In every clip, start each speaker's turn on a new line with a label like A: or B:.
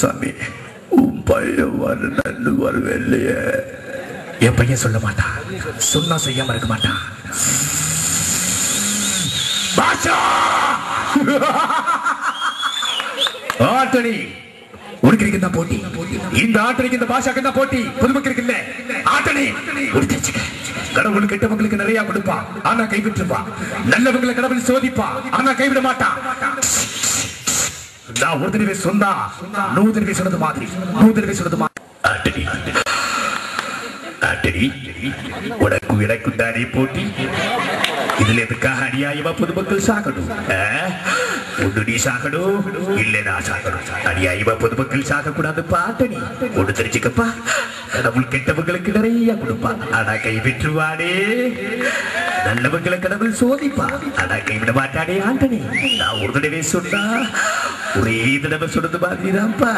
A: சாமி உன் பையன் வர நண்டு வரவே இல்லையே. என் பையன் சொல்ல மாட்டான், சொன்னா செய்யாம இருக்க மாட்டான். ஆட்டணி உனக்கு இருக்குதா போட்டி? இந்த ஆட்டணிக்கு இந்த பாஷாக்கு தான் போட்டி, பொதுமக்களுக்கு இல்ல. ஆட்டணி கடவுள் கெட்டவங்களுக்கு நிறைய கொடுப்பான், ஆனா கைவிட்டுருப்பான். நல்லவங்களை கடவுள் சோதிப்பான், ஆனா கைவிட மாட்டான். நான் ஒரு தடவை சொன்னா 100 தடவை சொன்னது மாதிரி, 100 தடவை சொன்னது மாதிரி. ஆட்டணி ஆட்டணி உனக்கு எனக்கு தானே போட்டி. இதுல எதுக்காக அநியாயமா பொதுமக்கள் சாகணும்? ஒன்று நீ சாகணும், இல்ல நான் சாகணும். அநியாயமா பொதுமக்கள் சாக கூடாது. பாட்டணி ஒன்று தெரிஞ்சுக்கப்பா, கடவுள் கெட்டவங்களுக்கு நிறைய கொடுப்பா, ஆனா கைவிட்டுருவானே. நல்லவங்களை கடவுள் சோதிப்பா, ஆனா கைவிட மாட்டானே. ஆண்டனி நான் ஒரு தடவை சொன்னா ஒரே தடவை சொன்னது மாதிரிதான்ப்பா.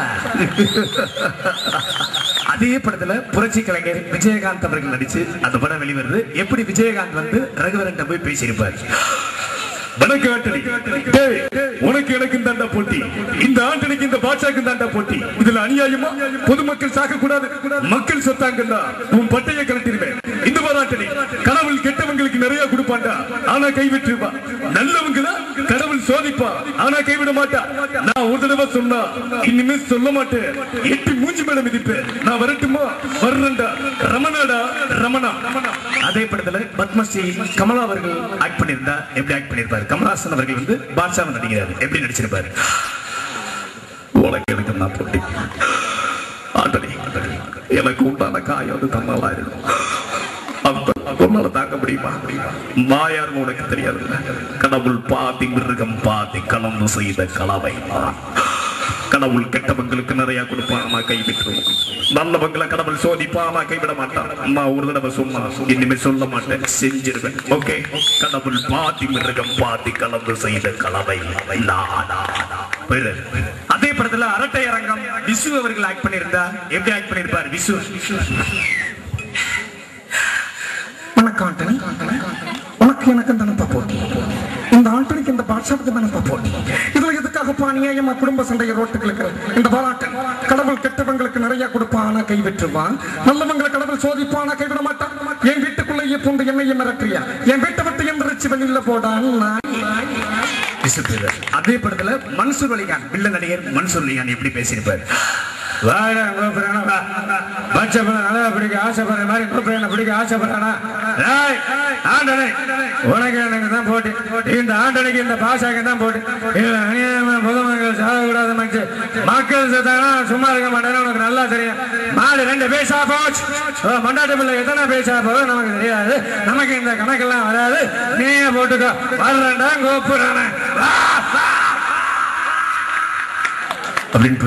A: அதே படத்துல புரட்சி கலைஞர் விஜயகாந்த் அவர்கள் நடிச்சு அந்த படம் வெளிவருது. எப்படி விஜயகாந்த் வந்து ரகுவரன் போய் பேசியிருப்பார். உனக்கு எனக்கு தாண்டா போட்டி, இந்த ஆண்டனிக்கு இந்த பாட்சாக்கு தாண்டா போட்டி. இதுல அநியாயமா பொதுமக்கள் சாக கூடாது, மக்கள் சொத்தாங்கல்ல உன் பட்டையை கலட்டிடுவேன். இந்த பாராட்டணி கடவுள் கெட்டவங்களுக்கு நிறைய கொடுப்பாண்டா, ஆனா கைவிட்டுருவா. நல்லவங்க கடவுள் சோதிப்பா, ஆனா கைவிட மாட்டா. நான் ஒரு தடவை சொன்னா இனிமே சொல்ல மாட்டேன். 8 மூஞ்சி மேல மிதிப்பேன். நான் வரட்டுமா? வர்றேன்டா. ரமணாடா ரமணா. அதே படத்துல பத்மஸ்ரீ கமலா அவர்கள் ஆக்ட் பண்ணியிருந்தா எப்படி ஆக்ட் பண்ணியிருப்பாரு? கமலஹாசன் அவர்கள் வந்து பாட்ஷாவை நடிக்கிறார், எப்படி நடிச்சிருப்பாரு? உனக்கு எனக்கு நான் போட்டி. ஆண்டனி எனக்கு உண்டான காயம் அது தன்னாலா இருக்கும். உன்னால தாங்க முடியுமா? மாயார் உனக்கு தெரியாது. கடவுள் பாதி மிருகம் பாதி கலந்து செய்த கலவை. கடவுள் கெட்டவங்களுக்கு நிறைய கொடுப்பான், கைவிட்டுருவோம். நல்லவங்களை கடவுள் சோதிப்பான், கைவிட மாட்டான். நான் ஒரு தடவை சொன்னா இனிமே சொல்ல மாட்டேன், செஞ்சிருவேன். ஓகே, கடவுள் பாதி மிருகம் பாதி கலந்து செய்த கலவை. அதே படத்துல அரட்டை அரங்கம் விசு அவர்கள் ஆக்ட் பண்ணியிருந்தா எப்படி ஆக்ட் பண்ணியிருப்பார்? விசு வணக்கம் ஆண்டனி, உனக்கு எனக்கு தானப்பா போட்டி. இந்த ஆண்டனிக்கு இந்த பாட்ஷாவுக்கு தானப்பா போட்டி. இதுல எதுக்காக அநியாயமா குடும்ப சண்டைய ரோட்டுகளுக்கு? இந்த பாராட்டன் கடவுள் கெட்டவங்களுக்கு நிறைய கொடுப்பான கைவிட்டுருவான், நல்லவங்களை கடவுள் சோதிப்பான கைவிட மாட்டான். என் வீட்டுக்குள்ளேயே பூண்டு என்னையே மிரட்டுறியா? என் வீட்டை விட்டு எந்திரிச்சு வெளியில போடான். அதே படத்துல மன்சூர் அலிகான் வில்ல நடிகர் மன்சூர் அலிகான் எப்படி பேசியிருப்பார்? பிடிக்க ஆசைப்படுற மாதிரி பிடிக்க ஆசைப்படுறானா? உனக்கு எனக்கு தான் போட்டி, இந்த ஆண்டனைக்கு இந்த பாஷாக்கு தான் போட்டி. பொதுமக்கள் சாகக்கூடாது, மக்கள் செத்தாங்கன்னா சும்மா இருக்க மாட்டேன்னு உனக்கு நல்லா தெரியும். மாடு 2 பைசா போச்சு, மண்டாட்டி பிள்ளை எத்தனை பைசா போகுது நமக்கு தெரியாது. நமக்கு இந்த கணக்கெல்லாம் வராது, நீயே போட்டுக்கோ. வர்றேன்டா கோப்புறான அப்படின்னு